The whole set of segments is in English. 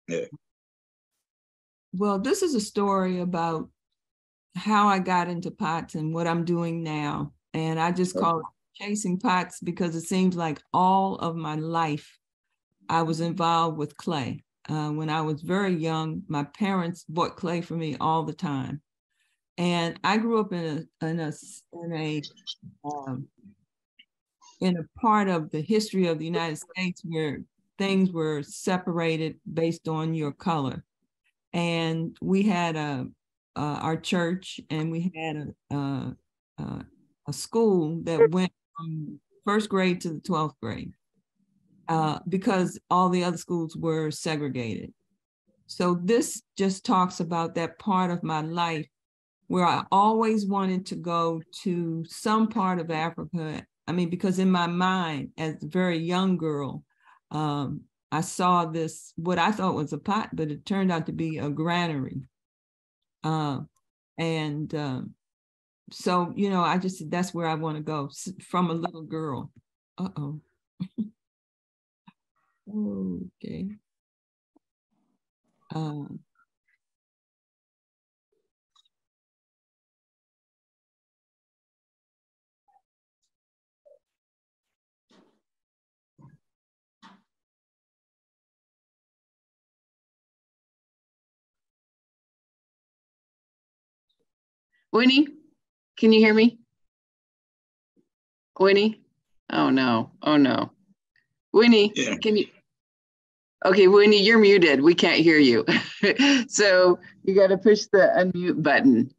Yeah. Well, this is a story about how I got into pots and what I'm doing now. And I just call it Chasing Pots because it seems like all of my life I was involved with clay. When I was very young, my parents bought clay for me all the time. And I grew up in a part of the history of the United States where things were separated based on your color. And we had our church, and we had a school that went from first grade to the 12th grade because all the other schools were segregated. So this just talks about that part of my life where I always wanted to go to some part of Africa. I mean, because in my mind, as a very young girl, I saw this, what I thought was a pot, but it turned out to be a granary. So, you know, I just, that's where I want to go from a little girl. Uh-oh. Okay. Winnie, can you hear me? Winnie? Oh no, oh no. Winnie, Yeah. can you? Okay, Winnie, you're muted. We can't hear you. So you got to push the unmute button.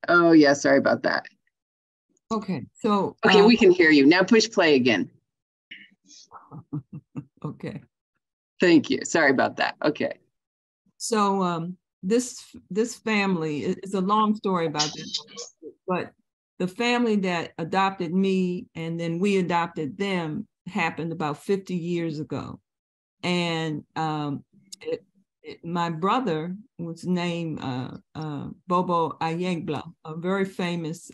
Oh yeah, sorry about that. Okay, so. Okay, we can hear you. Now push play again. Okay. Thank you. Sorry about that. Okay. So this family, it's a long story about this, but the family that adopted me and then we adopted them happened about 50 years ago. And my brother was named Bobo Ayegba, a very famous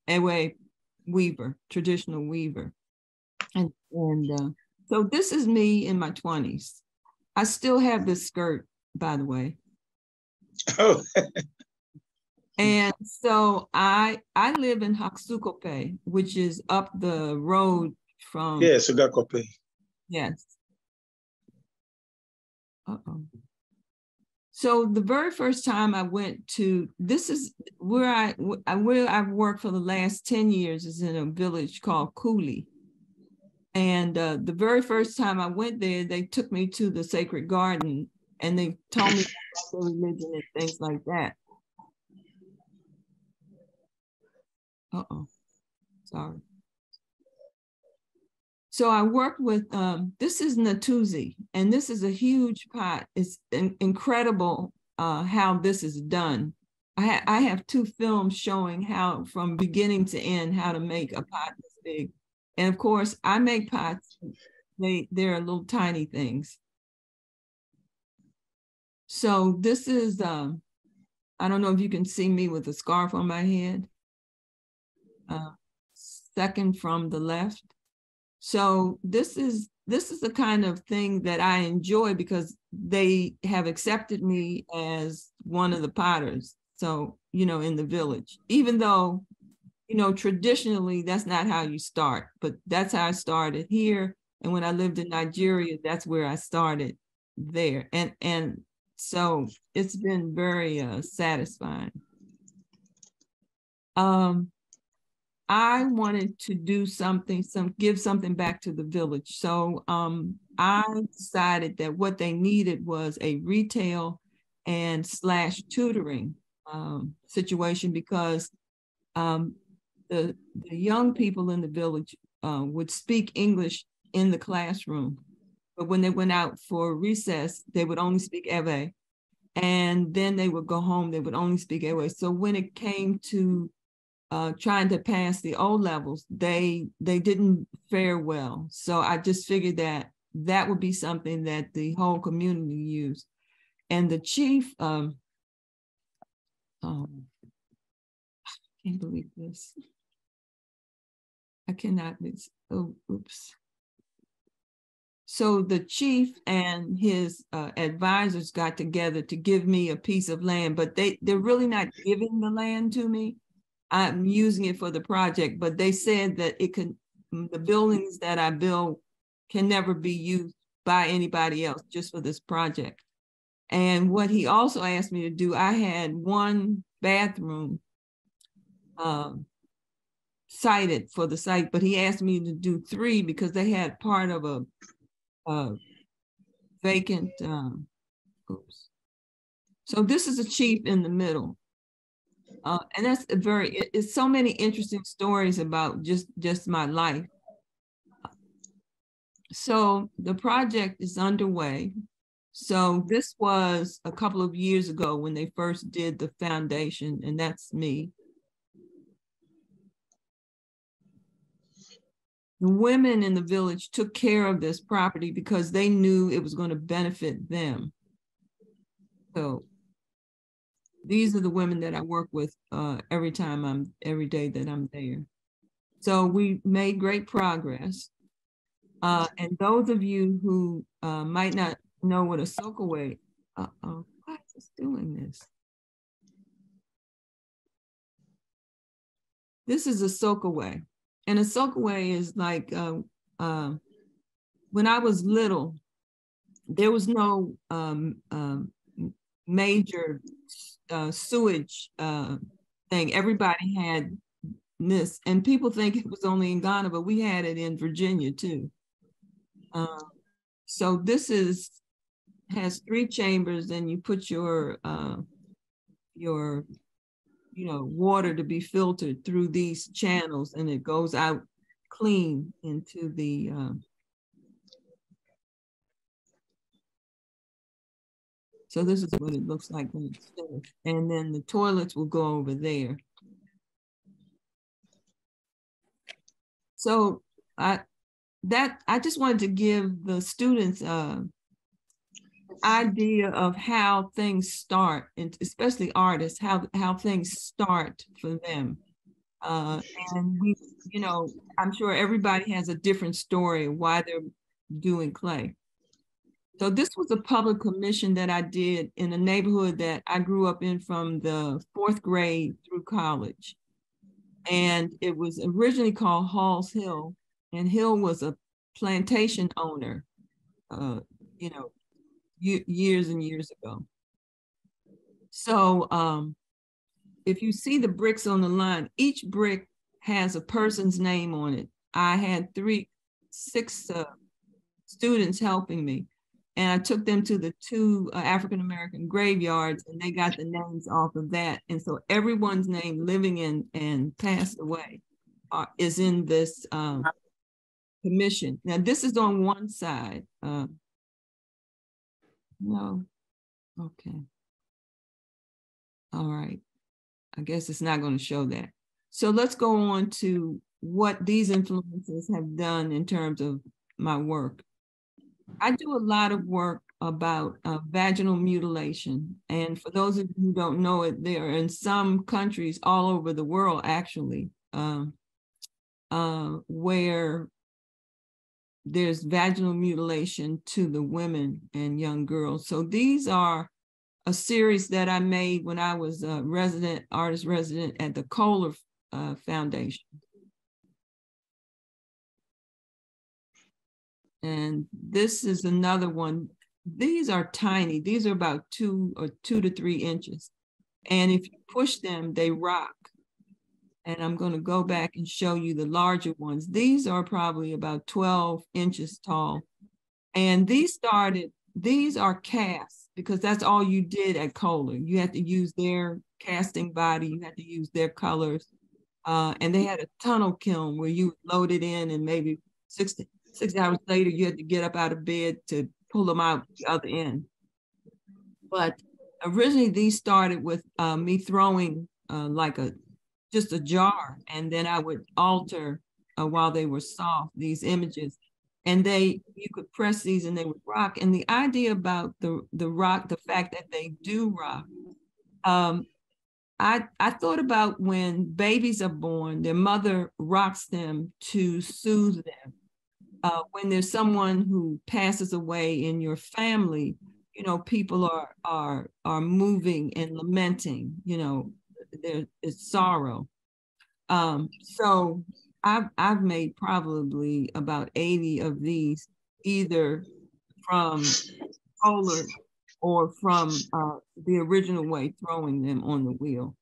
Ewe weaver, traditional weaver. And so this is me in my 20s. I still have this skirt, by the way. Oh. And so I live in Haksukope, which is up the road from. Yeah, Sugakope. Yes. Uh-oh. So the very first time I went to, this is where I've worked for the last 10 years, is in a village called Cooley. And the very first time I went there, they took me to the sacred garden and they told me about their religion and things like that. Uh-oh, sorry. So I worked with, this is Natuzi, and this is a huge pot. It's incredible how this is done. I have 2 films showing how, from beginning to end, how to make a pot this big. And of course, I make pots. They're little tiny things. So this is, I don't know if you can see me with a scarf on my head. Second from the left. So this is the kind of thing that I enjoy because they have accepted me as one of the potters. So, you know, in the village, even though, you know, traditionally that's not how you start, but that's how I started here. And when I lived in Nigeria, that's where I started there. And so it's been very satisfying. I wanted to do something, give something back to the village. So I decided that what they needed was a retail and / tutoring situation, because the young people in the village would speak English in the classroom, but when they went out for recess, they would only speak Ewe. And then they would go home, they would only speak Ewe. So when it came to trying to pass the O levels, they didn't fare well. So I just figured that would be something that the whole community used. And the chief, I can't believe this. I cannot, oh, oops. So the chief and his advisors got together to give me a piece of land, but they're really not giving the land to me. I'm using it for the project, but they said that the buildings that I build can never be used by anybody else, just for this project. And what he also asked me to do, I had one bathroom cited for the site, but he asked me to do 3 because they had part of a vacant, oops. So this is a chief in the middle. And that's it's so many interesting stories about just my life. So the project is underway. So this was a couple of years ago when they first did the foundation, and that's me. The women in the village took care of this property because they knew it was going to benefit them. So these are the women that I work with every day that I'm there. So we made great progress. And those of you who might not know what a soakaway, why is this doing this? This is a soakaway. And a soakaway is like, when I was little, there was no major sewage thing. Everybody had this, and people think it was only in Ghana, but we had it in Virginia too. So this has 3 chambers, and you put your water to be filtered through these channels, and it goes out clean into the so this is what it looks like when it's finished. And then the toilets will go over there. So I just wanted to give the students an idea of how things start, and especially artists, how things start for them. And we, I'm sure everybody has a different story of why they're doing clay. So this was a public commission that I did in a neighborhood that I grew up in from the 4th grade through college. And it was originally called Hall's Hill, and Hill was a plantation owner, years and years ago. So if you see the bricks on the line, each brick has a person's name on it. I had 6 students helping me, and I took them to the 2 African-American graveyards, and they got the names off of that. And so everyone's name living and passed away is in this commission. Now this is on one side. No, okay. All right, I guess it's not going to show that. So let's go on to what these influences have done in terms of my work. I do a lot of work about vaginal mutilation. And for those of you who don't know it, there are in some countries all over the world, actually, where there's vaginal mutilation to the women and young girls. So these are a series that I made when I was a artist resident at the Kohler Foundation. And this is another one. These are tiny. These are about 2 to 3 inches. And if you push them, they rock. And I'm going to go back and show you the larger ones. These are probably about 12 inches tall. And these are casts, because that's all you did at Kohler. You had to use their casting body. You had to use their colors. And they had a tunnel kiln where you load it in, and maybe 6 hours later, you had to get up out of bed to pull them out the other end. But originally, these started with me throwing just a jar, and then I would alter while they were soft, these images. And you could press these and they would rock. And the idea about the rock, the fact that they do rock, I thought about when babies are born, their mother rocks them to soothe them. when there's someone who passes away in your family, you know, people are moving and lamenting, you know, there is sorrow. So I've made probably about 80 of these, either from Kohler or from the original way, throwing them on the wheel.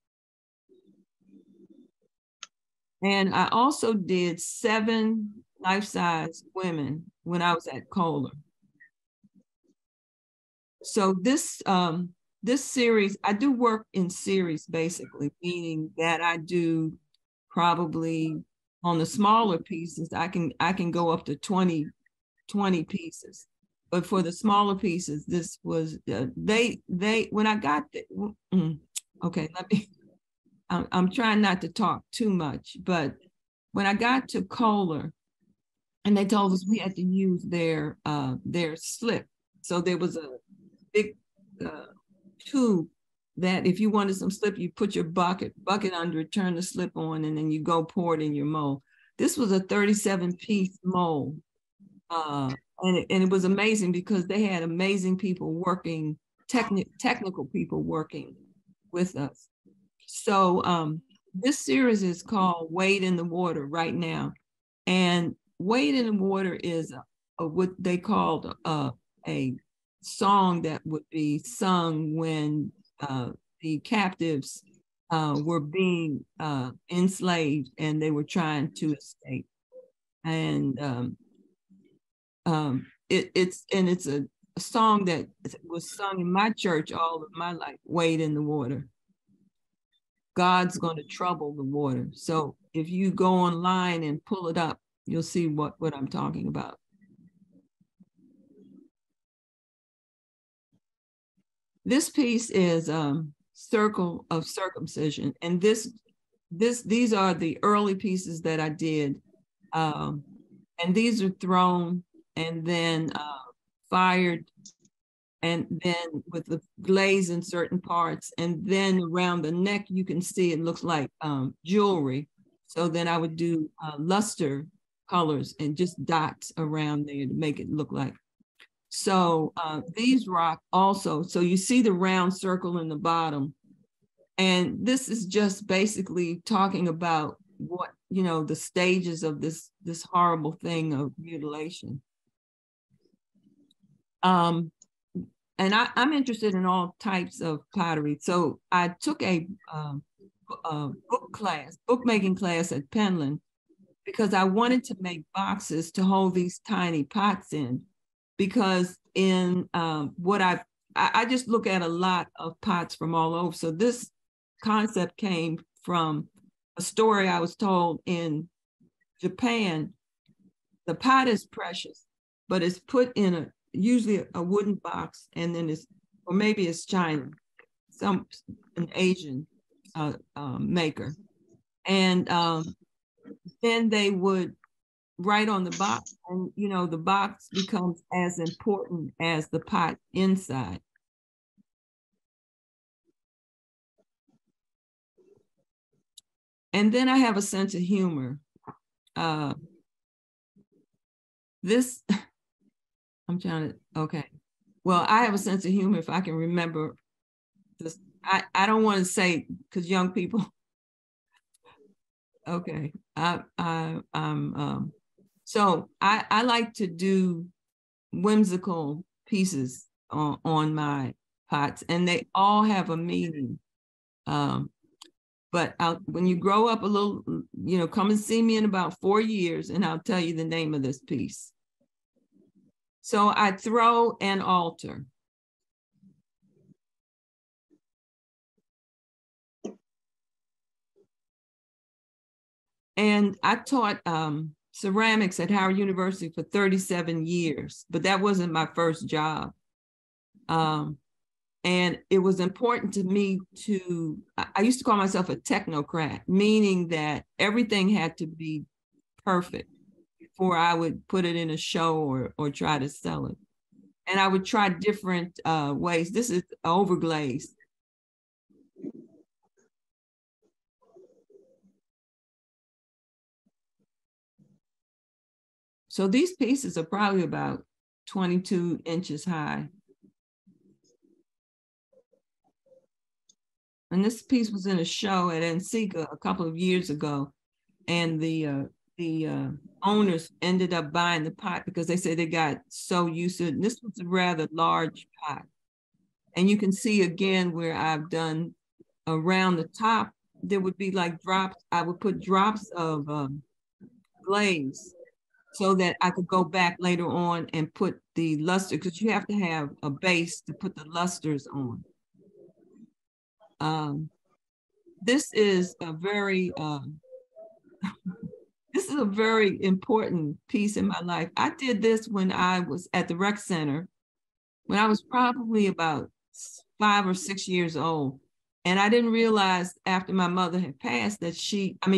And I also did 7 life-size women when I was at Kohler. So this series, I do work in series basically, meaning that I do probably on the smaller pieces, I can go up to 20 pieces. But for the smaller pieces, this was, when I got the, okay, I'm trying not to talk too much, but when I got to Kohler, and they told us we had to use their slip. So there was a big tube that if you wanted some slip, you put your bucket under it, turn the slip on, and then you go pour it in your mold. This was a 37-piece mold. And it was amazing because they had amazing people working, technical people working with us. So this series is called Wade in the Water right now. And Wade in the Water is what they called a song that would be sung when the captives were being enslaved and they were trying to escape. And it's a song that was sung in my church all of my life, Wade in the Water. God's going to trouble the water. So if you go online and pull it up, you'll see what I'm talking about. This piece is Circle of Circumcision. And these are the early pieces that I did. And these are thrown and then fired, and then with the glaze in certain parts, and then around the neck, you can see it looks like jewelry. So then I would do luster colors and just dots around there to make it look like. So these rock also, so you see the round circle in the bottom. And this is just basically talking about what, you know, the stages of this horrible thing of mutilation. And I'm interested in all types of pottery. So I took a bookmaking class at Penland, because I wanted to make boxes to hold these tiny pots in. Because in what I just look at a lot of pots from all over. So this concept came from a story I was told in Japan. The pot is precious, but it's put in usually a wooden box, and then or maybe it's China, an Asian maker. And then they would write on the box, and you know, the box becomes as important as the pot inside. And then I have a sense of humor. This, I'm trying to, okay. Well, I have a sense of humor if I can remember this. I don't want to say, because young people, okay. So I like to do whimsical pieces on my pots, and they all have a meaning. But when you grow up a little, you know, come and see me in about 4 years and I'll tell you the name of this piece. So I throw an altar. And I taught ceramics at Howard University for 37 years, but that wasn't my first job. And it was important to me I used to call myself a technocrat, meaning that everything had to be perfect before I would put it in a show or try to sell it. And I would try different ways. This is overglazed. So these pieces are probably about 22 inches high. And this piece was in a show at Ansigua a couple of years ago. And the owners ended up buying the pot because they said they got so used to it. And this was a rather large pot. And you can see again where I've done around the top, there would be like drops. I would put drops of glaze so that I could go back later on and put the luster, because you have to have a base to put the lusters on. This is a very this is a very important piece in my life. I did this when I was at the rec center, when I was probably about 5 or 6 years old. And I didn't realize after my mother had passed that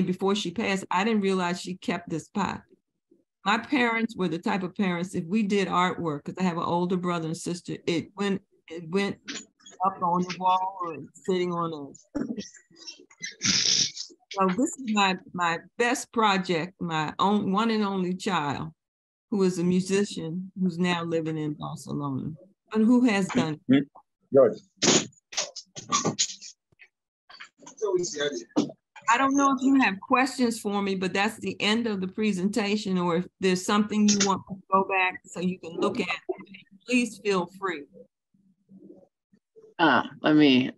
before she passed, I didn't realize she kept this pot. My parents were the type of parents, if we did artwork, because I have an older brother and sister, it went up on the wall or sitting on a. So this is my best project, my own one and only child, who is a musician who's now living in Barcelona, and who has done. Good. I don't know if you have questions for me, but that's the end of the presentation, or if there's something you want to go back so you can look at, please feel free. Let me,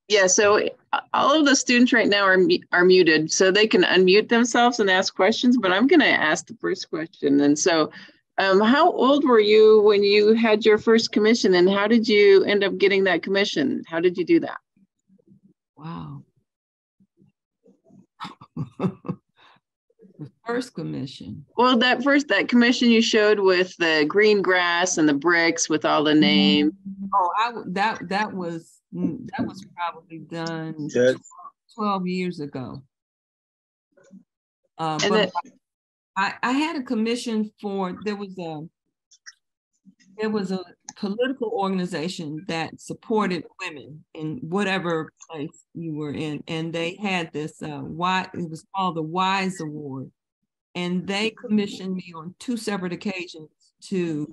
yeah, so all of the students right now are muted, so they can unmute themselves and ask questions, but I'm gonna ask the first question. And so, how old were you when you had your first commission, and how did you end up getting that commission? How did you do that? Wow. The first commission. Well, that commission you showed with the green grass and the bricks with all the names. Oh, that was probably done 12 years ago. And but then, I had a commission for, there was a political organization that supported women in whatever place you were in, and they had this it was called the WISE Award, and they commissioned me on 2 separate occasions to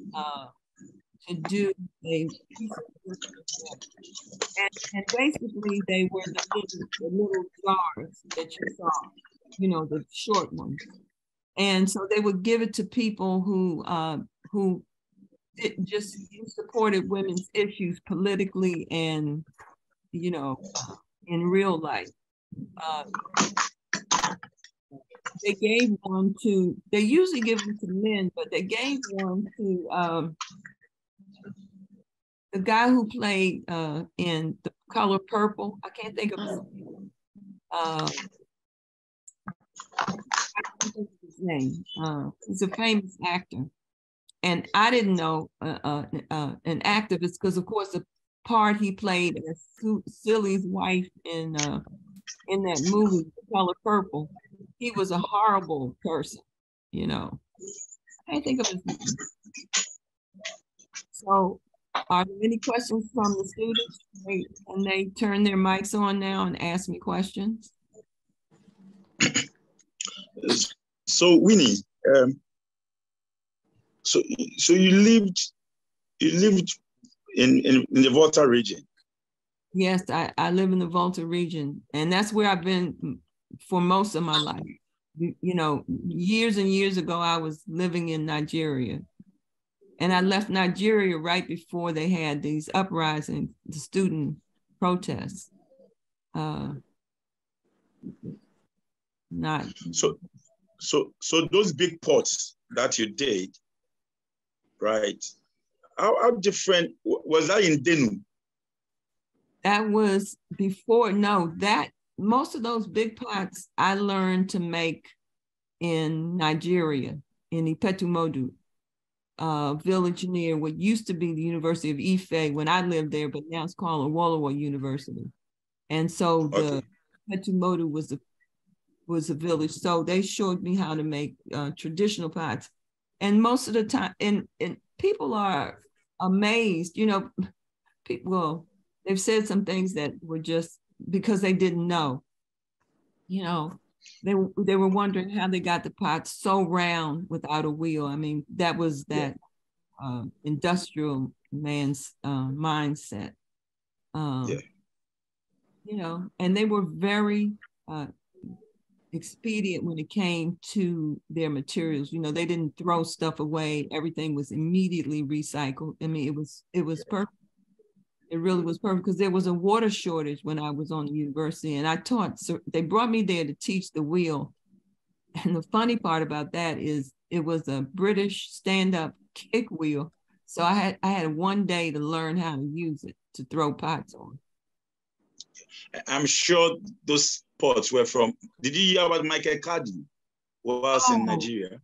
do a piece of and basically they were the little jars that you saw, the short ones, and so they would give it to people who just supported women's issues politically and, in real life. They gave one to, they usually give them to men, but they gave one to the guy who played in The Color Purple. I can't think of his name. I can't think of his name. He's a famous actor. And I didn't know an activist because, of course, the part he played as Cillian's wife in that movie, The Color Purple, he was a horrible person, I can't think of his name. So, are there any questions from the students? Can they turn their mics on now and ask me questions? So, Winnie, so you lived in the Volta region? Yes, I live in the Volta region, and that's where I've been for most of my life. Years and years ago, I was living in Nigeria, and I left Nigeria right before they had these uprisings, the student protests. So those big pots that you did, right? How different was that in Denu? That was before. No, most of those big pots I learned to make in Nigeria, in Ipetumodu, village near what used to be the University of Ife when I lived there, but now it's called Awolowo University. And so the Ipetumodu was a village. So they showed me how to make traditional pots. And most of the time, and people are amazed, they've said some things that were just because they didn't know, they were wondering how they got the pots so round without a wheel. I mean, that was that industrial man's mindset. You know, and they were very expedient when it came to their materials. You know, they didn't throw stuff away. Everything was immediately recycled. I mean, it was perfect. It really was perfect because there was a water shortage when I was on the university, and I taught. So they brought me there to teach the wheel. And the funny part about that is it was a British stand-up kick wheel. So I had one day to learn how to use it to throw pots on. I'm sure those pots were from, did you hear about Michael Cardi who was in Nigeria?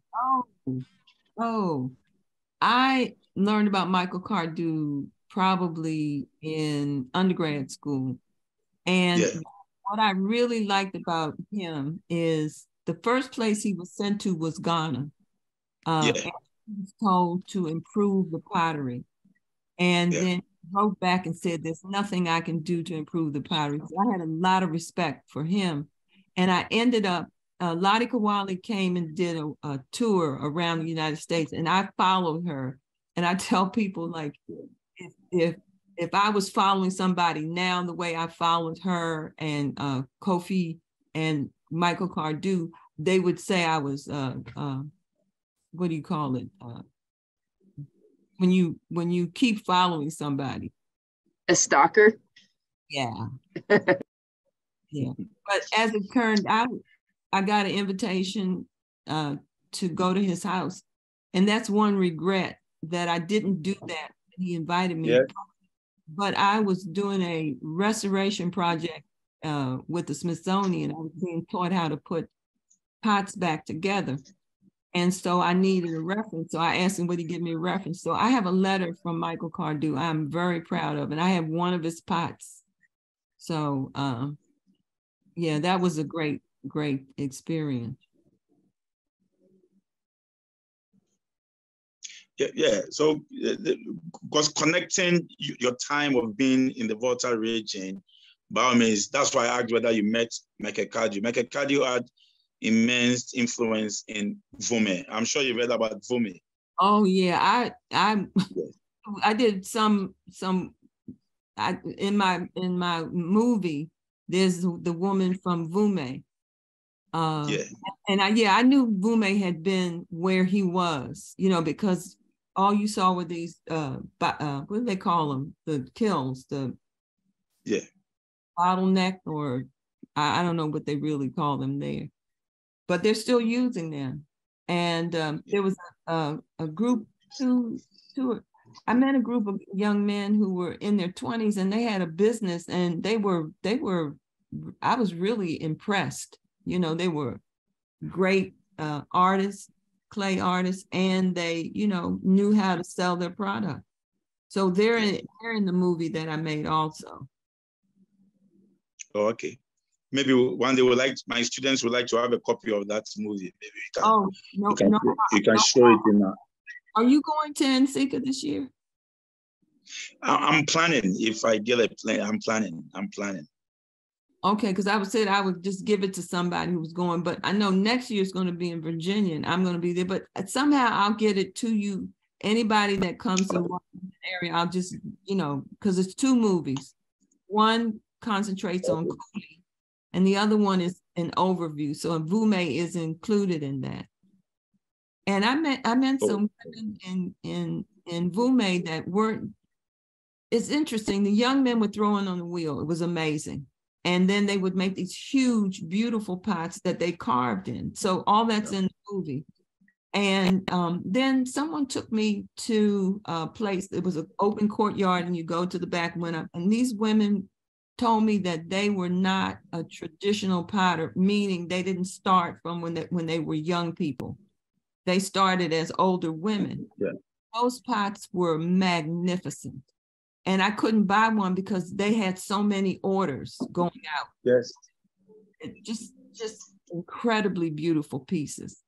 I learned about Michael Cardew probably in undergrad school. And what I really liked about him is the first place he was sent to was Ghana. And he was told to improve the pottery. And then he wrote back and said, there's nothing I can do to improve the pottery. So I had a lot of respect for him. And I ended up, Lottie Kawali came and did a tour around the United States, and I followed her. And I tell people, like, if I was following somebody now the way I followed her and Kofi and Michael Cardew, they would say I was, what do you call it? When you keep following somebody. A stalker? Yeah. Yeah. But as it turned out, I got an invitation to go to his house. And that's one regret, that I didn't do that. He invited me. Yeah. But I was doing a restoration project with the Smithsonian. I was being taught how to put pots back together. And so I needed a reference. So I asked him, would he give me a reference? So I have a letter from Michael Cardew I'm very proud of, and I have one of his pots. So yeah, that was a great experience. Yeah. So because connecting your time of being in the Volta region, by all means, that's why I asked whether you met Michael Cardew. Michael Cardew had immense influence in Vume. I'm sure you read about Vume. Oh yeah, I did some in my movie. There's the woman from Vume. And I knew Vume had been where he was, you know, because all you saw were these what do they call them? The kilns, the bottleneck, or I don't know what they really call them there. But they're still using them. And there was a group, I met a group of young men who were in their 20s, and they had a business, and I was really impressed. You know, they were great artists, clay artists, and they, you know, knew how to sell their product. So they're in the movie that I made also. Oh, okay. Maybe one day my students would like to have a copy of that movie. Maybe you can show it in. Are you going to NCCA this year? I'm planning. If I get a plane, I'm planning. Okay, because I would just give it to somebody who was going, but I know next year is going to be in Virginia, and I'm going to be there. But somehow I'll get it to you. Anybody that comes to the area, I'll just, you know, because it's two movies. One concentrates on cooking, and the other one is an overview. So Vume is included in that. And I met some women in Vume that weren't. It's interesting. The young men were throwing on the wheel. It was amazing. And then they would make these huge, beautiful pots that they carved in. So all that's in the movie. And then someone took me to a place. It was an open courtyard, and you go to the back window. And these women told me that they were not a traditional potter, meaning they didn't start from when they were young people. They started as older women. Yeah. Those pots were magnificent. And I couldn't buy one because they had so many orders going out. Yes. Just incredibly beautiful pieces.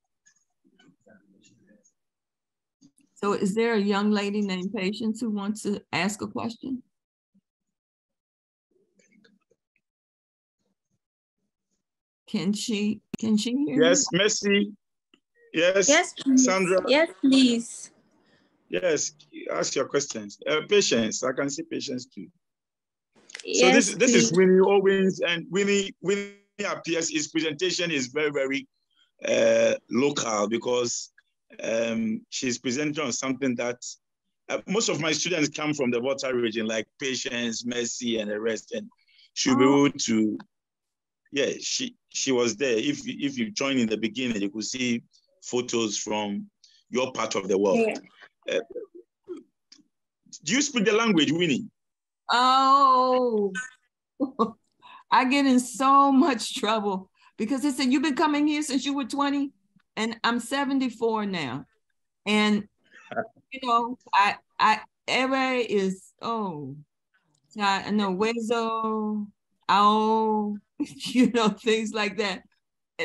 So is there a young lady named Patience who wants to ask a question? Can she Can she hear Yes, me? Mercy. Yes, Yes, please. Sandra. Yes, please. Yes, ask your questions. Patience, I can see Patience too. So Yes, this is please. Winnie Owens, and Winnie appears. His presentation is very local because she's presenting on something that most of my students come from the Volta region, like Patience, Mercy, and the rest, and she'll be able to. Yeah, she was there. If you join in the beginning, you could see photos from your part of the world. Yeah. Do you speak the language, Winnie? Oh, I get in so much trouble because they said, you've been coming here since you were 20 and I'm 74 now. And, you know, Ewe is, I know, Wezo, Ao, you know, things like that.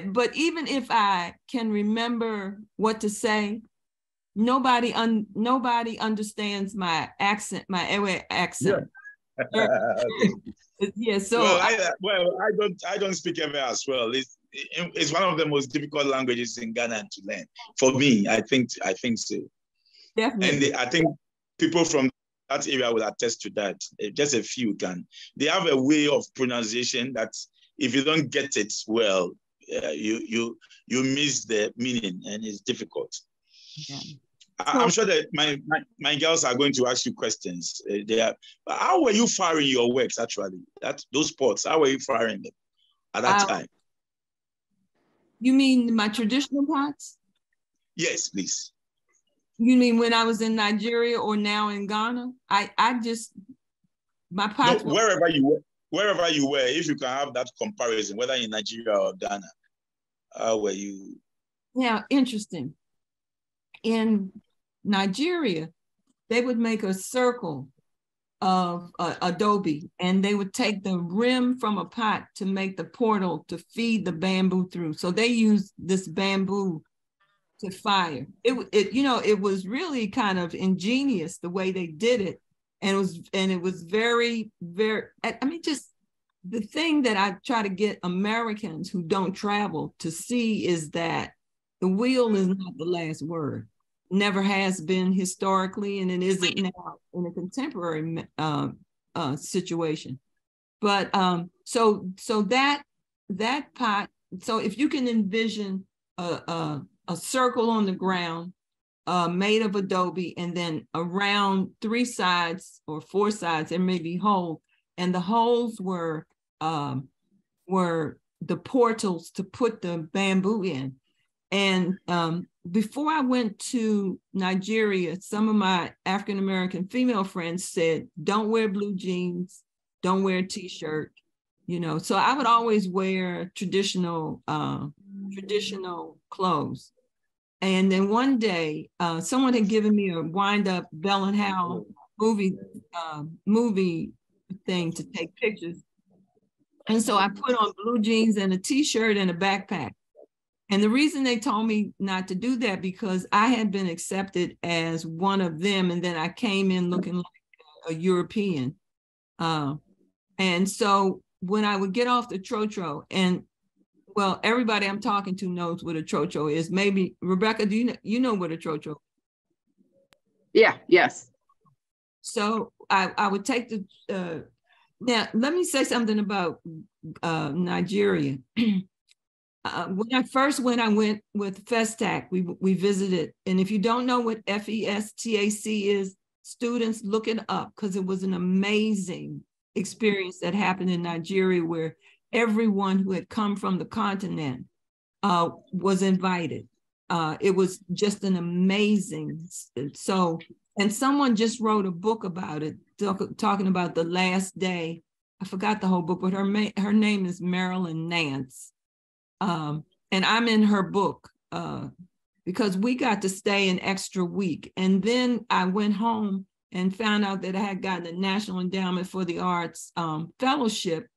But even if I can remember what to say, nobody understands my accent, my Ewe accent. Yeah, so I don't speak Ewe as well. It's one of the most difficult languages in Ghana to learn. For me, I think so. Definitely. And I think people from that area will attest to that. Just a few can. They have a way of pronunciation that if you don't get it well, you miss the meaning, and it's difficult. Yeah. I'm sure that my girls are going to ask you questions. How were you firing your works actually? Those pots, how were you firing them at that time? You mean my traditional pots? Yes, please. You mean when I was in Nigeria or now in Ghana? My pots. No, wherever you were, if you can have that comparison, whether in Nigeria or Ghana, how were you? Yeah, interesting. In Nigeria, they would make a circle of adobe, and they would take the rim from a pot to make the portal to feed the bamboo through. So they used this bamboo to fire. It was really kind of ingenious the way they did it, and it was very, very. I mean, just the thing that I try to get Americans who don't travel to see is that the wheel is not the last word. Never has been historically, and it isn't now in a contemporary situation. But so that pot. So if you can envision a circle on the ground made of adobe, and then around 3 sides or 4 sides there may be holes, and the holes were the portals to put the bamboo in. And before I went to Nigeria, some of my African-American female friends said, don't wear blue jeans, don't wear a t-shirt, So I would always wear traditional clothes. And then one day, someone had given me a wind-up Bell and Howell movie thing to take pictures. And so I put on blue jeans and a t-shirt and a backpack. And the reason they told me not to do that, because I had been accepted as one of them, and then I came in looking like a European. And so when I would get off the trotro, and well, everybody I'm talking to knows what a trotro is. Maybe Rebecca, do you know what a trotro is? Yeah, yes. So I would take now let me say something about Nigeria. When I first went, I went with FESTAC. We visited. And if you don't know what FESTAC is, students, look it up, because it was an amazing experience that happened in Nigeria, where everyone who had come from the continent was invited. It was just an amazing. And someone just wrote a book about it, talking about the last day. I forgot the whole book, but her name is Marilyn Nance. And I'm in her book because we got to stay an extra week. And then I went home and found out that I had gotten a National Endowment for the Arts Fellowship.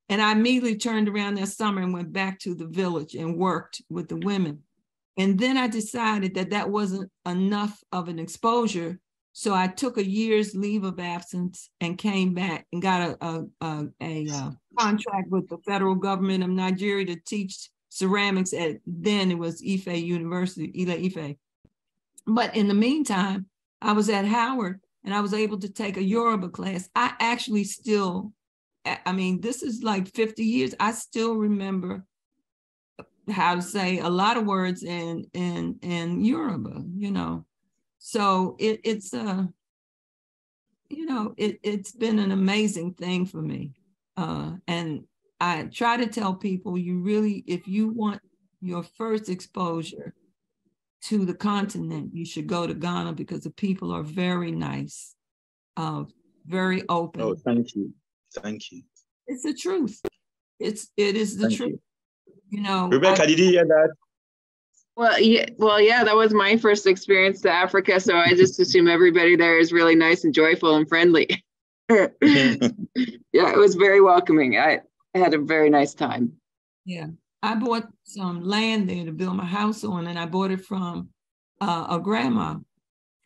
And I immediately turned around that summer and went back to the village and worked with the women. And then I decided that that wasn't enough of an exposure. So I took a year's leave of absence and came back and got a contract with the federal government of Nigeria to teach ceramics at, then it was Ife University, ILE. But in the meantime, I was at Howard and I was able to take a Yoruba class. I actually still, I mean, this is like 50 years. I still remember how to say a lot of words in Yoruba, you know. So it's you know, it's been an amazing thing for me. And I try to tell people, you really, if you want your first exposure to the continent, you should go to Ghana because the people are very nice, very open. Oh, thank you. Thank you. It's the truth. It is the truth. You know, Rebecca, did you hear that? Well, yeah, that was my first experience to Africa. So I just assume everybody there is really nice and joyful and friendly. Yeah, it was very welcoming. I had a very nice time. Yeah, I bought some land there to build my house on, and I bought it from a grandma.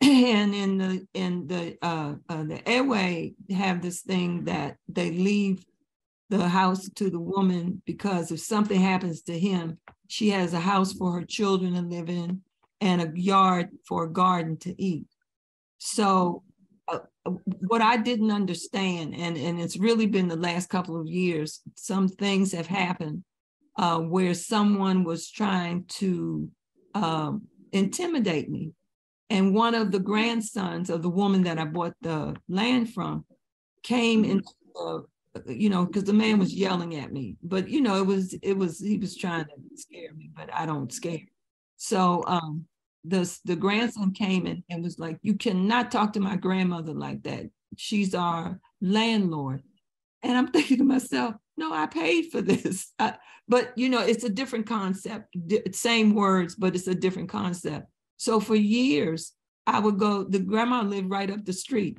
And in the airway have this thing that they leave the house to the woman, because if something happens to him, she has a house for her children to live in and a yard for a garden to eat. So what I didn't understand, and it's really been the last couple of years, some things have happened where someone was trying to intimidate me. And one of the grandsons of the woman that I bought the land from came into the, you know, because the man was yelling at me, but you know, he was trying to scare me, but I don't scare. So the grandson came in and was like, you cannot talk to my grandmother like that. She's our landlord. And I'm thinking to myself, no, I paid for this. But you know, it's a different concept, same words, but it's a different concept. So for years, I would go, the grandma lived right up the street.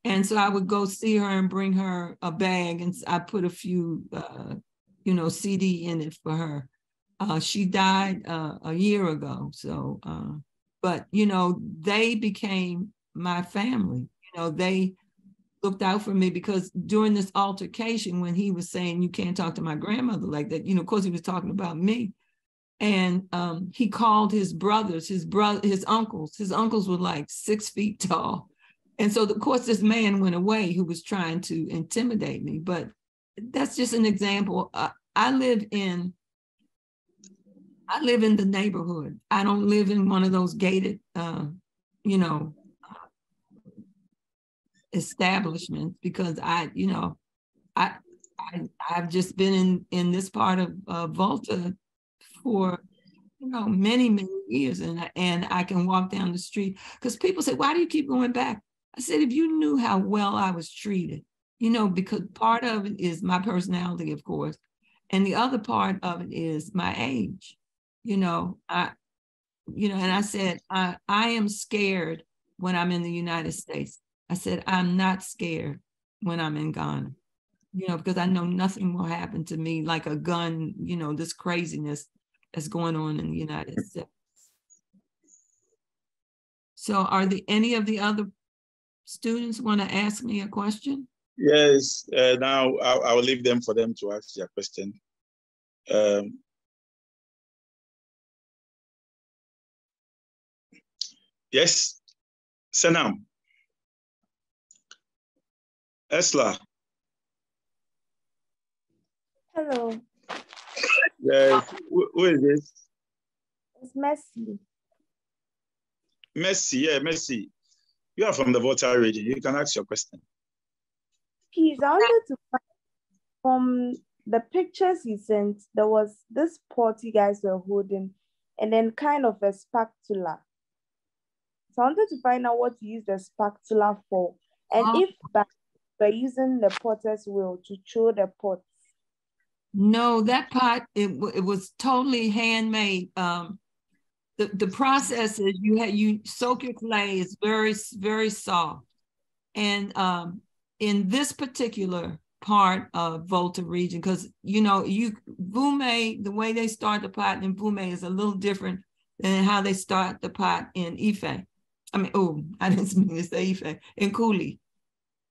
And so I would go see her and bring her a bag, and I put a few, you know, CD in it for her. She died a year ago. So, but, you know, they became my family. You know, they looked out for me, because during this altercation, when he was saying, you can't talk to my grandmother like that, you know, of course he was talking about me. And he called his brothers, his uncles. His uncles were like 6 feet tall. And so, of course, this man went away who was trying to intimidate me. But that's just an example. I live in the neighborhood. I don't live in one of those gated, you know, establishments, because I've just been in this part of Volta for, you know, many years, and I can walk down the street, because people say, why do you keep going back? I said, if you knew how well I was treated, you know, because part of it is my personality, of course, and the other part of it is my age. You know, and I said, I am scared when I'm in the United States. I said, I'm not scared when I'm in Ghana, you know, because I know nothing will happen to me like a gun, you know, this craziness that's going on in the United States. So are there any of the other students want to ask me a question? Yes, now I will leave them for them to ask their question. Yes, Senam. Esla. Hello. Yes, who is this? It's Messi. Messi, yeah, Messi. You are from the Volta region. You can ask your question. Please, I wanted to find from the pictures he sent, there was this pot you guys were holding, and then kind of a spatula. So I wanted to find out what you use the spatula for, and if by using the potter's wheel to throw the pots. No, that pot, it was totally handmade. The process is you soak your clay. It's very, very soft. And in this particular part of Volta region, because, you know, Vume, the way they start the pot in Vume is a little different than how they start the pot in Ife. I mean, I didn't mean to say Ife, in Kuli.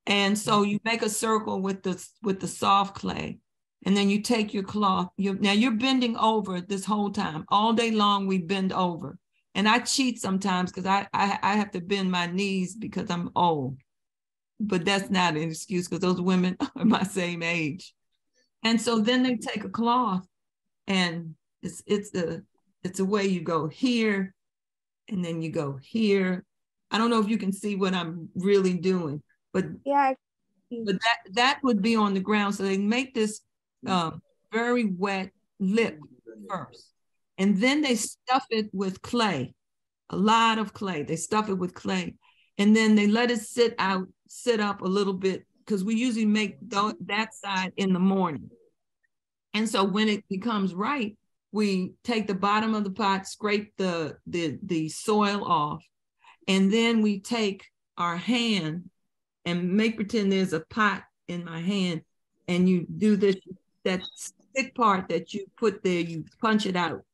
And so you make a circle with the soft clay, And then you take your cloth. Now you're bending over this whole time. All day long, we bend over. And I cheat sometimes because I have to bend my knees because I'm old. But that's not an excuse because those women are my same age. And so then they take a cloth and it's a way you go here and then you go here. I don't know if you can see what I'm really doing, but yeah, but that would be on the ground. So they make this very wet lip first. And then they stuff it with clay, a lot of clay. They stuff it with clay. And then they let it sit up a little bit because we usually make that side in the morning. And so when it becomes right, we take the bottom of the pot, scrape the soil off, and then we take our hand and make pretend there's a pot in my hand, and you do this, that thick part that you put there, you punch it out,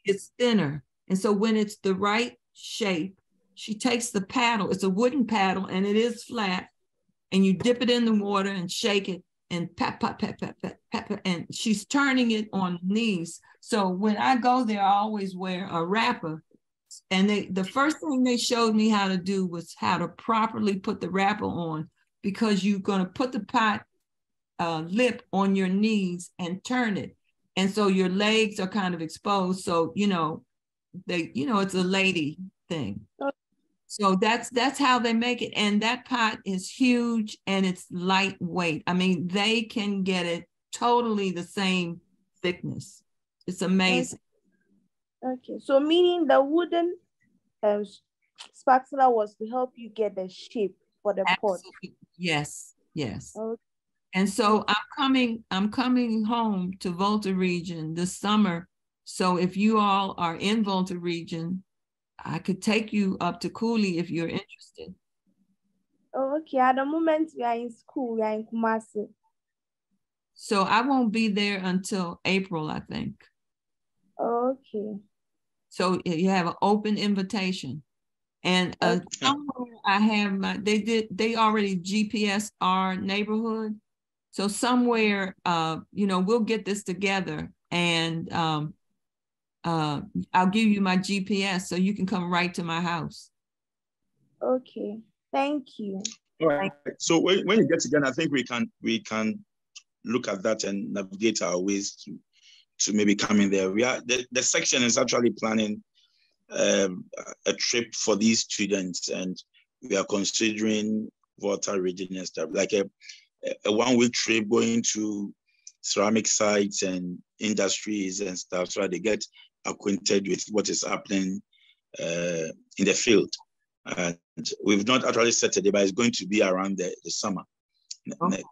it's thinner. And so when it's the right shape, she takes the paddle, it's a wooden paddle and it is flat, and you dip it in the water and shake it and pat, pat, pat, pat, pat, pat, pat, and she's turning it on knees. So when I go there, I always wear a wrapper. And the first thing they showed me how to do was how to properly put the wrapper on, because you're going to put the pot lip on your knees and turn it. And so your legs are kind of exposed. So, it's a lady thing. So that's how they make it. And that pot is huge and it's lightweight. I mean, they can get it totally the same thickness. It's amazing. Okay, so meaning the wooden spatula was to help you get the shape for the pot. Yes, yes. Okay. And so I'm coming home to Volta region this summer. So if you all are in Volta region, I could take you up to Cooley if you're interested. Okay, at the moment we are in school, we are in Kumasi. So I won't be there until April, I think. Okay. So you have an open invitation. And somewhere I have they already GPS our neighborhood. So somewhere, we'll get this together and I'll give you my GPS so you can come right to my house. Okay, thank you. All right. So when you get together, I think we can look at that and navigate our ways to maybe come in there. We are the section is actually planning a trip for these students, and we are considering Volta region and stuff, like a 1-week trip going to ceramic sites and industries and stuff, so that they get acquainted with what is happening in the field. And we've not actually set a day, but it's going to be around the summer,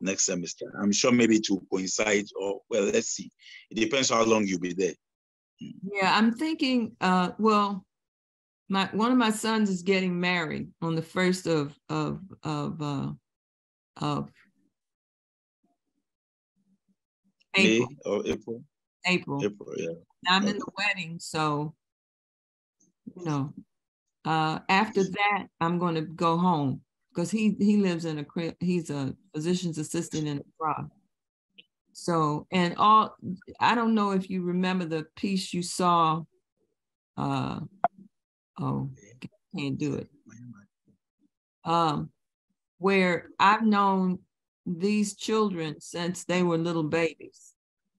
next semester. I'm sure maybe it will coincide, or well, let's see. It depends how long you'll be there. Yeah, I'm thinking, one of my sons is getting married on the 1st of April. May or April? April, yeah. I'm in the wedding, so, after that, I'm going to go home because he lives in he's a physician's assistant in Accra. So, and I don't know if you remember the piece you saw, can't do it. Where I've known these children since they were little babies.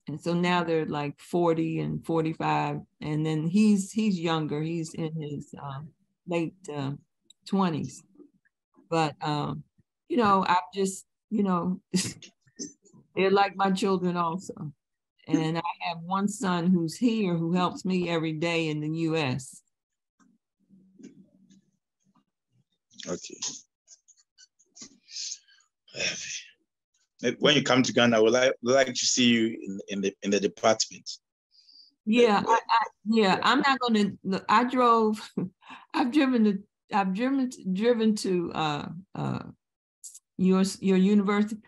And so now they're like 40 and 45. And then he's younger. He's in his late 20s. But, I've just, they're like my children also. And I have one son who's here who helps me every day in the US. Okay. When you come to Ghana, I would like to see you in the department. Yeah, I'm not going to. I've driven to your university.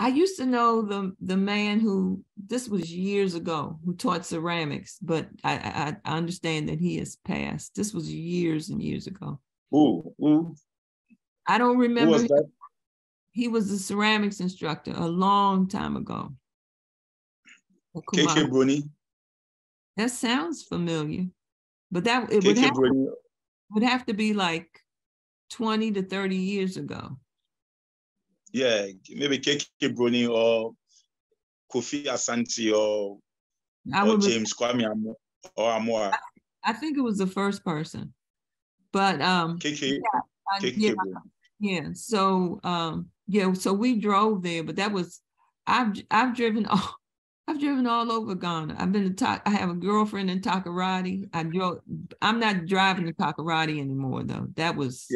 I used to know the man who, this was years ago, who taught ceramics, but I understand that he has passed. This was years and years ago. Who? I don't remember. Who was that? He was a ceramics instructor a long time ago. KK Bruni. That sounds familiar, but that it would have to be like 20 to 30 years ago. Yeah, maybe KK Bruni or Kofi Asante or James Kwame or Amoa. I think it was the first person, but KK yeah. So so we drove there, but that was I've driven all over Ghana. I've been to I have a girlfriend in Takoradi. I'm not driving to Takoradi anymore though. That was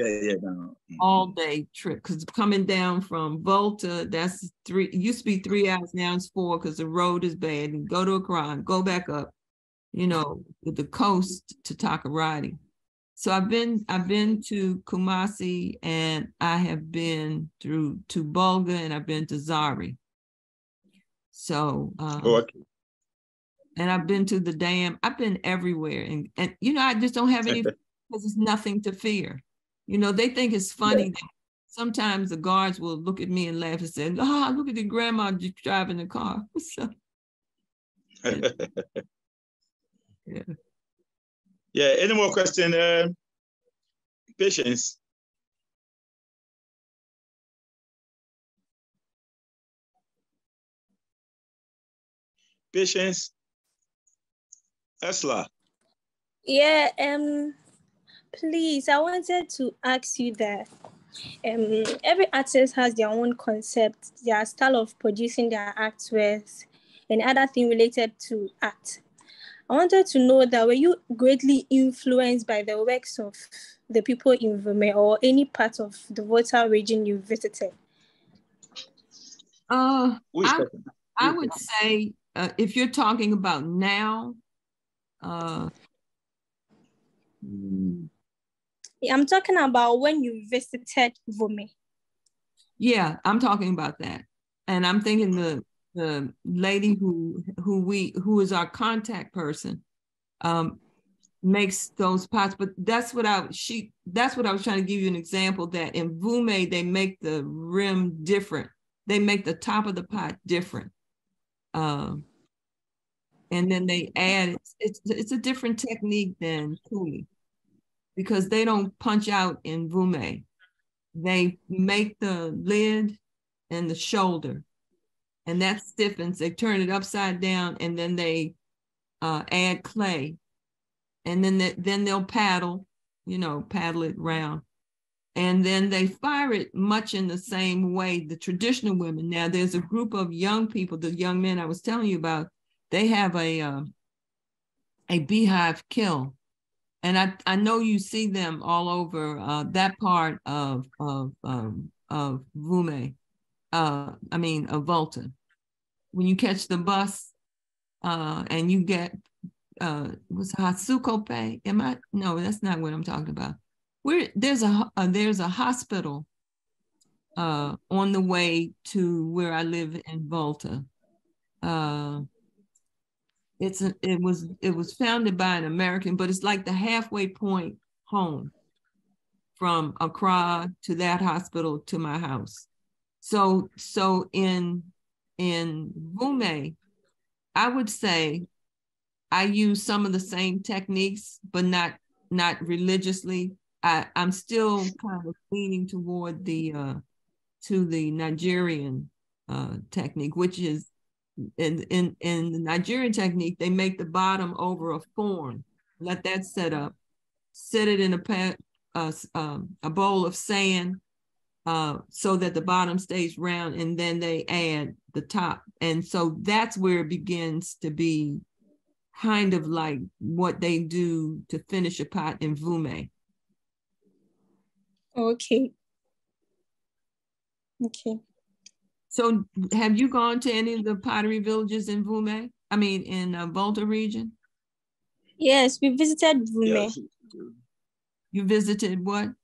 all day trip, because coming down from Volta, that's it used to be 3 hours, now it's 4 because the road is bad. And go to Accra, go back up, with the coast to Takoradi. So I've been to Kumasi, and I have been to Bulga, and I've been to Zari. So and I've been to the dam. I've been everywhere, and I just don't have any, because there's nothing to fear. They think it's funny that sometimes the guards will look at me and laugh and say, "Oh, look at the grandma just driving the car." So, yeah. Any more questions? Patience. Patience. Esla. Yeah, please, I wanted to ask you that every artist has their own concept, their style of producing their artworks, and other thing related to art. I wanted to know that, were you greatly influenced by the works of the people in Vume or any part of the Volta region you visited? I would say, if you're talking about now, I'm talking about when you visited Vume. Yeah, I'm talking about that. And I'm thinking the lady who is our contact person makes those pots. But that's what I was trying to give you an example, that in Vume they make the rim different. They make the top of the pot different. And then they add, it's a different technique than Kuli, because they don't punch out in Vume. They make the lid and the shoulder, and that stiffens. They turn it upside down, and then they add clay, and then they'll paddle it round, and then they fire it much in the same way the traditional women. Now there's a group of young people, the young men I was telling you about. They have a beehive kiln, and I know you see them all over that part of Vume. Of Volta. When you catch the bus and you get was Hatsukope? No, that's not what I'm talking about. There's a hospital on the way to where I live in Volta. It was founded by an American, but it's like the halfway point home from Accra to that hospital to my house. So in Vume, I would say I use some of the same techniques, but not religiously. I'm still kind of leaning toward the Nigerian technique, which is in the Nigerian technique, they make the bottom over a form, let that set up, set it in a bowl of sand, so that the bottom stays round, and then they add the top. And so that's where it begins to be kind of like what they do to finish a pot in Vume. Okay. So have you gone to any of the pottery villages in Vume? In Volta region? Yes, we visited Vume. Yes. You visited what?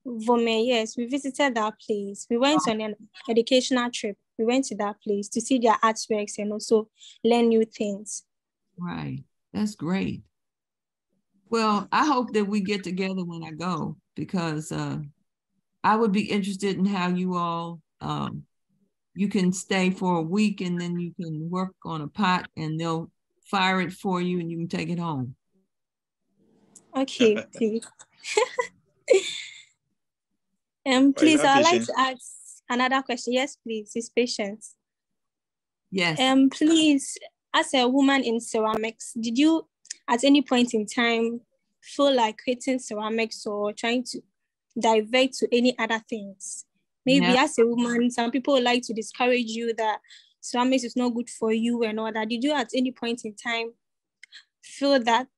Vume, yes, we visited that place. We went on an educational trip. We went to that place to see their artworks and also learn new things. Right, that's great. Well, I hope that we get together when I go, because I would be interested in how you all you can stay for a week and then you can work on a pot and they'll fire it for you and you can take it home. Okay, please. Please, I'd like to ask another question. Yes, please. It's patience. Yes. Please, as a woman in ceramics, did you at any point in time feel like creating ceramics or trying to divert to any other things? Maybe as a woman, some people like to discourage you that ceramics is not good for you and all that. Did you at any point in time feel that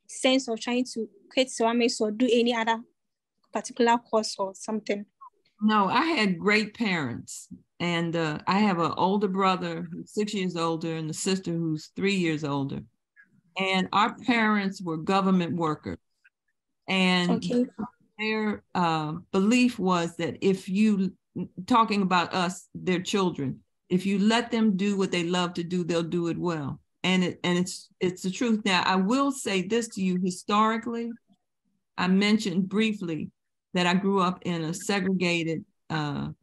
sense of trying to create ceramics or do any other particular course or something? No, I had great parents. And I have an older brother who's 6 years older and a sister who's 3 years older. And our parents were government workers. And their belief was that if you, talking about us, their children, if you let them do what they love to do, they'll do it well. And it's the truth. Now, I will say this to you historically. I mentioned briefly that I grew up in a segregated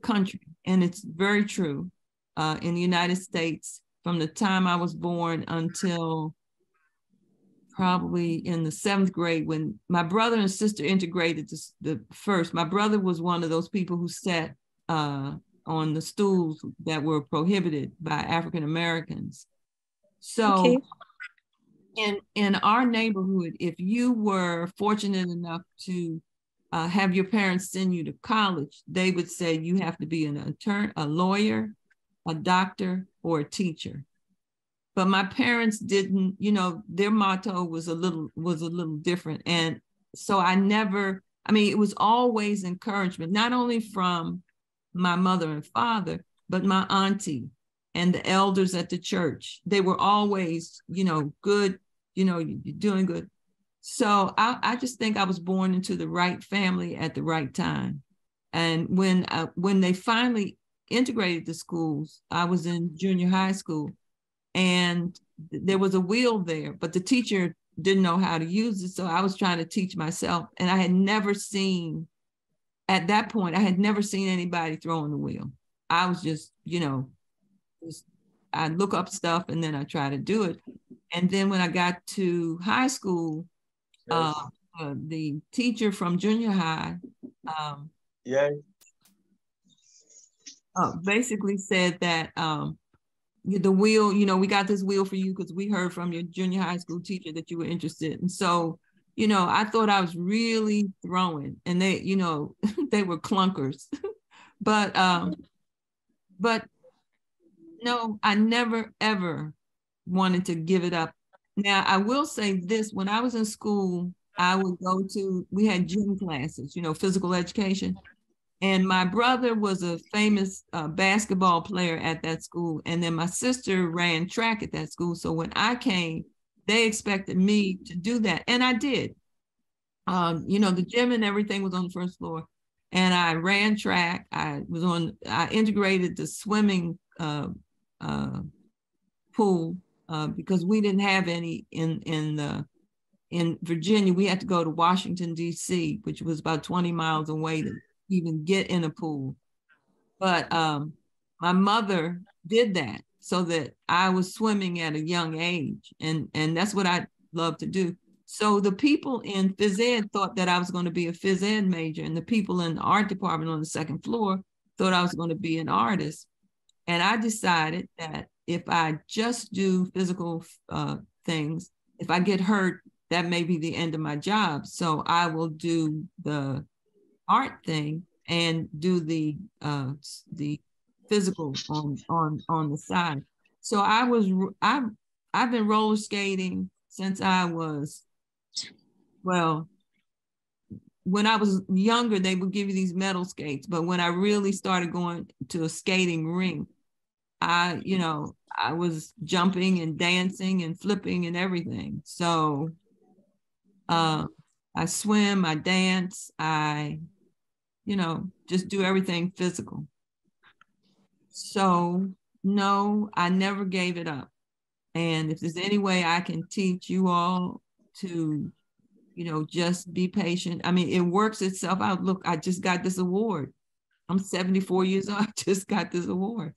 country, and it's very true. In the United States, from the time I was born until probably in the 7th grade, when my brother and sister integrated the first. My brother was one of those people who sat on the stools that were prohibited by African Americans. So in our neighborhood, if you were fortunate enough to have your parents send you to college, they would say you have to be an attorney, a lawyer, a doctor, or a teacher. But my parents didn't, you know, their motto was a little different. And so it was always encouragement, not only from my mother and father, but my auntie and the elders at the church. They were always, you know, good, you know, you're doing good. So I just think I was born into the right family at the right time. And when they finally integrated the schools, I was in junior high school, and there was a wheel there, but the teacher didn't know how to use it. So I was trying to teach myself. And I had never seen, at that point, I had never seen anybody throwing the wheel. I was just, you know, I look up stuff and then I try to do it. And then when I got to high school, the teacher from junior high basically said that the wheel, you know, we got this wheel for you because we heard from your junior high school teacher that you were interested. And so, you know, I thought I was really throwing, and they, you know, they were clunkers. but no, I never, ever wanted to give it up. Now, I will say this, when I was in school, we had gym classes, you know, physical education. And my brother was a famous basketball player at that school. And then my sister ran track at that school. So when I came, they expected me to do that. And I did. You know, the gym and everything was on the first floor. And I ran track. I integrated the swimming pool because we didn't have any in Virginia. We had to go to Washington, D.C., which was about 20 miles away to even get in a pool. But my mother did that so that I was swimming at a young age. And that's what I love to do. So the people in phys ed thought that I was going to be a phys ed major, and the people in the art department on the second floor thought I was going to be an artist. And I decided that if I just do physical things, if I get hurt, that may be the end of my job. So I will do the art thing and do the physical on the side. So I've been roller skating since I was, well, when I was younger, they would give you these metal skates. But when I really started going to a skating rink, I was jumping and dancing and flipping and everything. So I swim, I dance, I, just do everything physical. So no, I never gave it up. And if there's any way I can teach you all to, just be patient. I mean, it works itself out. Look, I just got this award I'm 74 years old. I just got this award.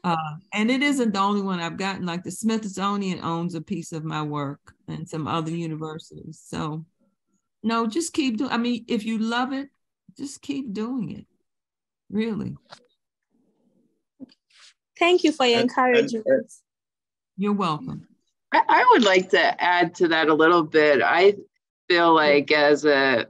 And it isn't the only one I've gotten. Like the Smithsonian owns a piece of my work and some other universities. So no, just keep doing. I mean, if you love it, just keep doing it. Really. Thank you for your encouragement. You're welcome. I would like to add to that a little bit. I feel like as a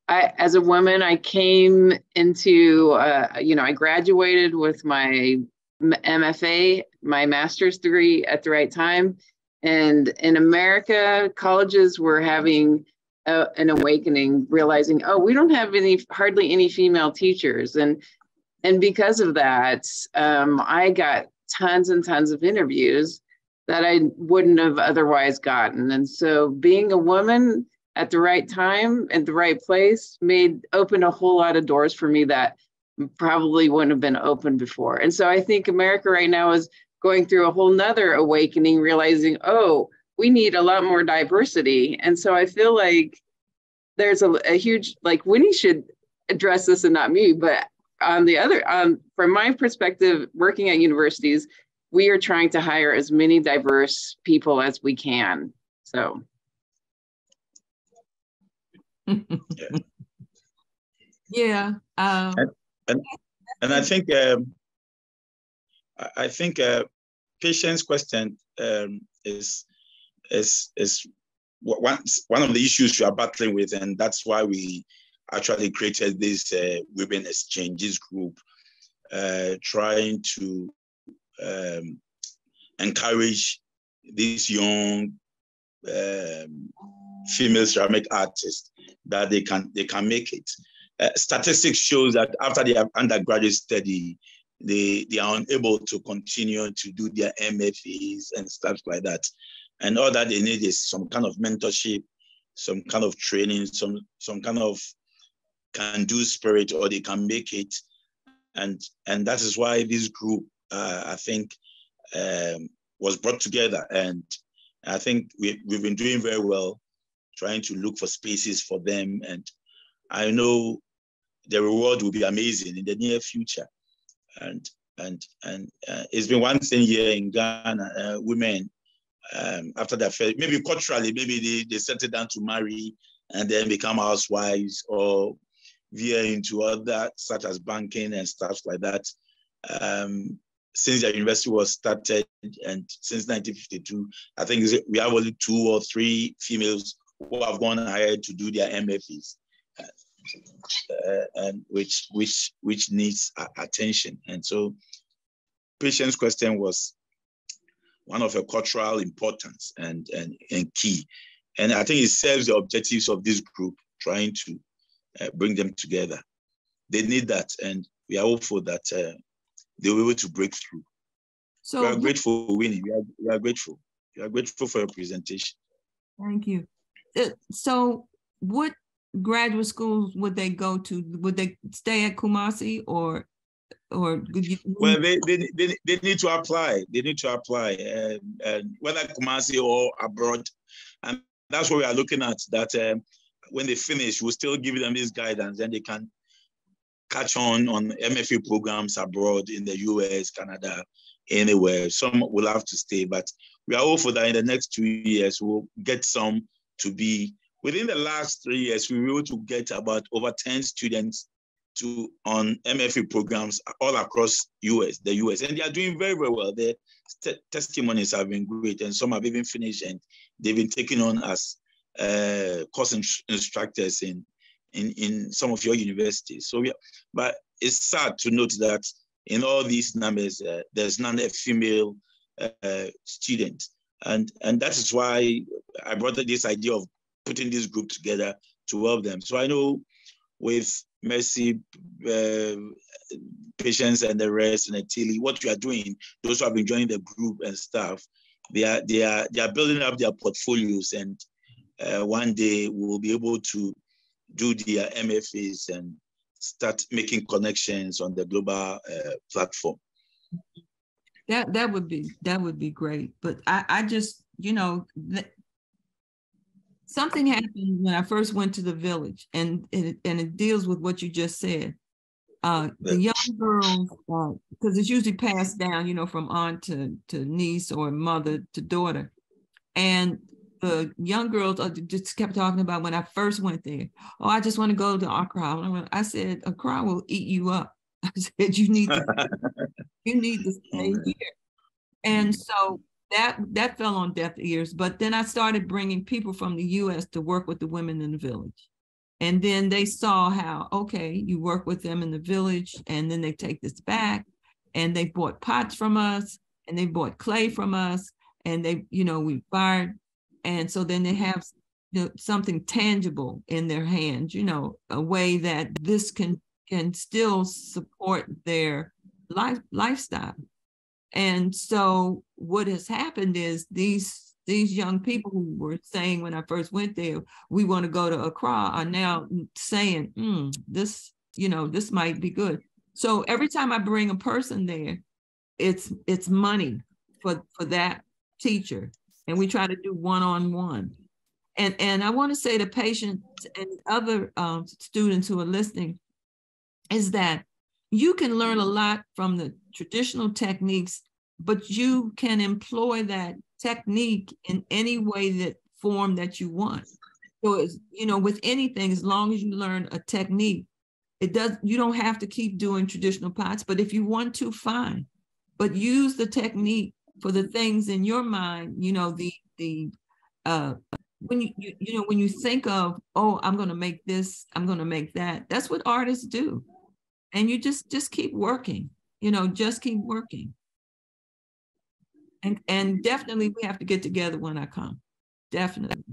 woman, I came into, I graduated with my MFA, my master's degree at the right time. And in America, colleges were having an awakening, realizing, oh, we don't have hardly any female teachers. And because of that, I got tons and tons of interviews that I wouldn't have otherwise gotten. And so being a woman at the right time and the right place opened a whole lot of doors for me that probably wouldn't have been open before. And so I think America right now is going through a whole nother awakening, realizing, oh, we need a lot more diversity. And so I feel like there's a huge, like Winnie should address this and not me, but on the other, from my perspective, working at universities, we are trying to hire as many diverse people as we can. So. Yeah. And I think Patience question is one of the issues we are battling with, and that's why we actually created this women exchanges group, trying to encourage these young female ceramic artists that they can make it. Statistics shows that after their undergraduate study, they are unable to continue to do their MFAs and stuff like that. And all that they need is some kind of mentorship, some kind of training, some kind of can-do spirit, or they can make it. And that is why this group, I think, was brought together. And I think we've been doing very well, trying to look for spaces for them. And I know the reward will be amazing in the near future. And it's been one thing here in Ghana, women, after their first, maybe culturally, maybe they settle down to marry and then become housewives or veer into other, such as banking and stuff like that. Since the university was started and since 1952, I think we have only 2 or 3 females who have gone ahead to do their MFAs, and which needs attention. And so Patience question was one of a cultural importance and key. And I think it serves the objectives of this group, trying to bring them together. They need that, and we are hopeful that they will be able to break through. So we are grateful, Winnie. We are grateful. We are grateful for your presentation. Thank you. So what graduate schools would they go to? Would they stay at Kumasi or well, they need to apply. They need to apply, and whether Kumasi or abroad. And that's what we are looking at, that when they finish, we'll still give them this guidance, and they can catch on MFA programs abroad in the US, Canada, anywhere. Some will have to stay, but we are hopeful that in the next 2 years, we'll get some to be, within the last 3 years, we were able to get about over 10 students on MFA programs all across the US, and they are doing very, very well. Their testimonies have been great, and some have even finished, and they've been taken on as course instructors in some of your universities. So, but it's sad to note that in all these numbers, there's none a female student, and that is why I brought this idea of putting this group together to help them. So I know with Mercy, Patience, and the rest, and Tilly, what you are doing, those who have been joining the group and stuff, they are building up their portfolios, and one day we'll be able to do their MFAs and start making connections on the global platform. That would be great. But I just, something happened when I first went to the village, and it deals with what you just said. The young girls, because it's usually passed down, you know, from aunt to niece or mother to daughter. And the young girls just kept talking about when I first went there. Oh, I just want to go to Accra. I said, Accra will eat you up. I said, you need to stay here. And so that fell on deaf ears. But then I started bringing people from the U.S. to work with the women in the village. And then they saw how, okay, you work with them in the village, and then they take this back, and they bought pots from us, and they bought clay from us, and they, you know, we fired. And so then they have, you know, something tangible in their hands, you know, a way that this can still support their lifestyle. And so what has happened is these young people who were saying when I first went there, we want to go to Accra, are now saying, this, you know, this might be good. So every time I bring a person there, it's money for that teacher. And we try to do one-on-one. And I want to say to patients and other students who are listening is that you can learn a lot from the traditional techniques, but you can employ that technique in any way, that form that you want. So it's, you know, with anything, as long as you learn a technique, you don't have to keep doing traditional pots, but if you want to, fine. But use the technique for the things in your mind, you know, when you think of, oh, I'm going to make this, I'm going to make that, that's what artists do. And you just keep working, you know, just keep working. And definitely we have to get together when I come, definitely.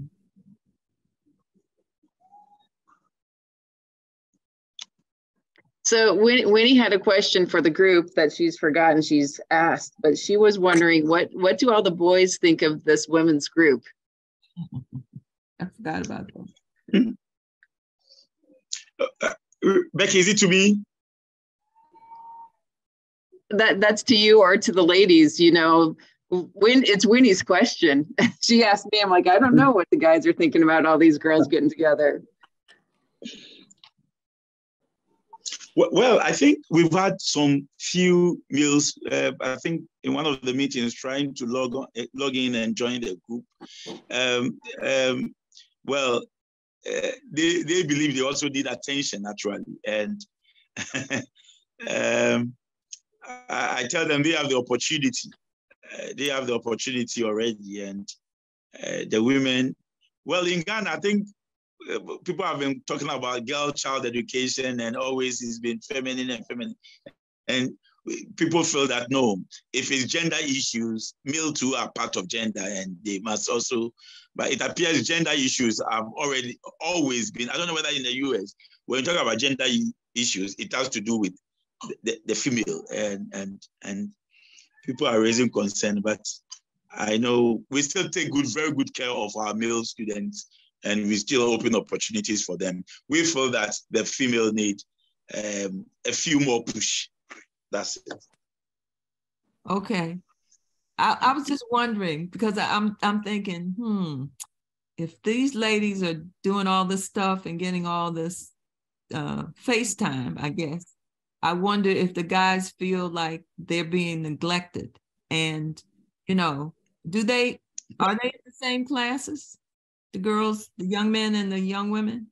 So Winnie had a question for the group that she's forgotten she's asked, but she was wondering what do all the boys think of this women's group? I forgot about that. Becky, is it to me? That's to you or to the ladies, you know. It's Winnie's question. She asked me, I'm like, I don't know what the guys are thinking about all these girls getting together. Well, I think we've had some few meals. I think in one of the meetings, trying to log in and join the group. They believe they also need attention, actually, and I tell them they have the opportunity. They have the opportunity already, and the women. Well, in Ghana, I think people have been talking about girl-child education, and always it's been feminine, and people feel that no, if it's gender issues, male too are part of gender, and they must also. But it appears gender issues have always been. I don't know whether in the US, when you talk about gender issues, it has to do with the female, and people are raising concern. But I know we still take very good care of our male students, and we still open opportunities for them. We feel that the female need a few more push. That's it. Okay. I was just wondering, because I'm thinking, if these ladies are doing all this stuff and getting all this FaceTime, I guess, I wonder if the guys feel like they're being neglected. And, you know, are they in the same classes? The girls, the young men and the young women?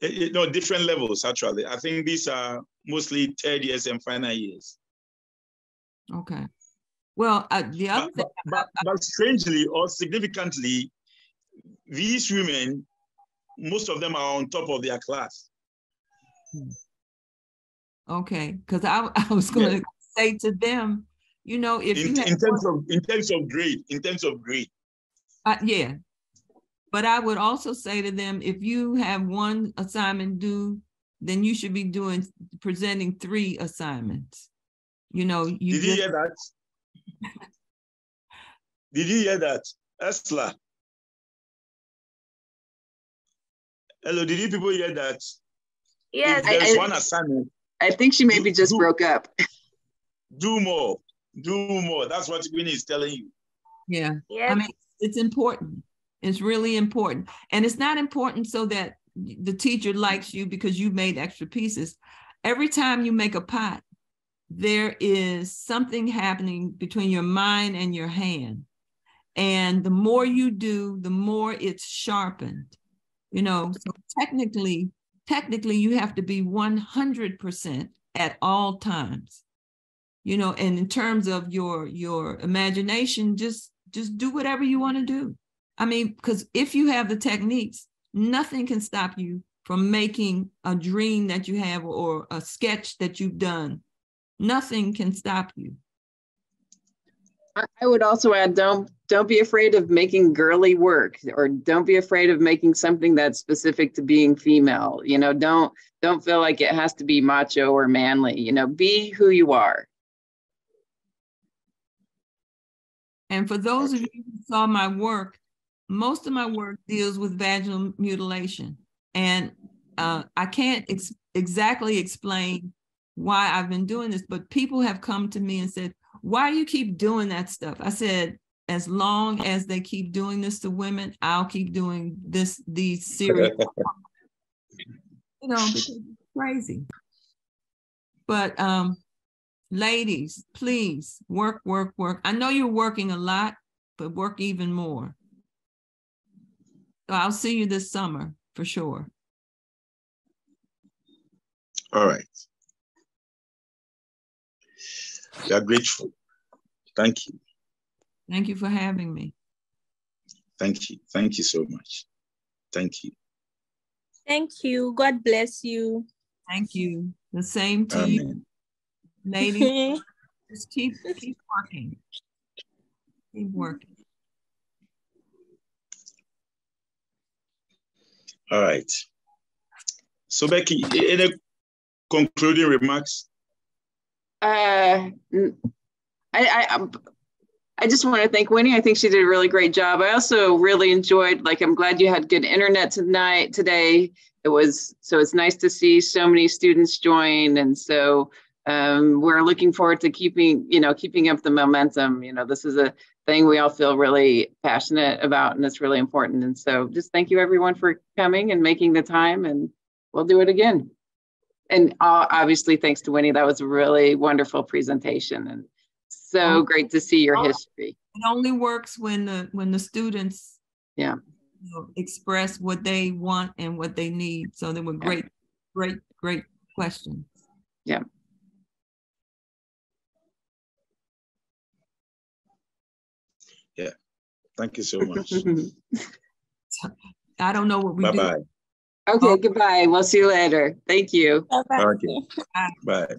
No, different levels, actually. I think these are mostly third years and final years. Okay. Well, the other thing. But strangely or significantly, these women, most of them are on top of their class. Okay, because I was going to say to them, you know, if in terms of grade. Yeah. But I would also say to them, if you have one assignment due, then you should be presenting 3 assignments. You know, Did you hear that? Did you hear that? Esla. Hello, did you people hear that? Yes. If there's one assignment. I think she maybe just broke up. Do more. That's what Winnie is telling you. Yeah. Yep. I mean, it's important. It's really important. And it's not important so that the teacher likes you because you made extra pieces. every time you make a pot, there is something happening between your mind and your hand. And the more you do, the more it's sharpened. You know, so technically you have to be 100% at all times. You know, and in terms of your imagination, just do whatever you want to do. I mean, because if you have the techniques, nothing can stop you from making a dream that you have or a sketch that you've done. Nothing can stop you. I would also add, don't be afraid of making girly work, or don't be afraid of making something that's specific to being female. You know, don't feel like it has to be macho or manly. You know, be who you are. And for those of you who saw my work, most of my work deals with vaginal mutilation. And I can't exactly explain why I've been doing this, but people have come to me and said, why do you keep doing that stuff? I said, as long as they keep doing this to women, I'll keep doing these serious, you know, because it's crazy. But ladies, please work. I know you're working a lot, but work even more. So I'll see you this summer for sure. All right. We are grateful. Thank you. Thank you for having me. Thank you. Thank you so much. Thank you. Thank you. God bless you. Thank you. The same to Amen. you. Ladies, just keep working. Keep working. All right. So Becky, any concluding remarks? I just want to thank Winnie. I think she did a really great job. I also really enjoyed, like, I'm glad you had good internet today. So it's nice to see so many students join. And so we're looking forward to keeping up the momentum. You know, this is a thing we all feel really passionate about, and it's really important. And so just thank you everyone for coming and making the time, and we'll do it again. And obviously thanks to Winnie, that was a really wonderful presentation, and so great to see your history. It only works when the students express what they want and what they need. So they were great questions. Yeah. Yeah. Thank you so much. I don't know what we do. Bye-bye. Okay, goodbye. We'll see you later. Thank you. Bye-bye. Okay. Bye.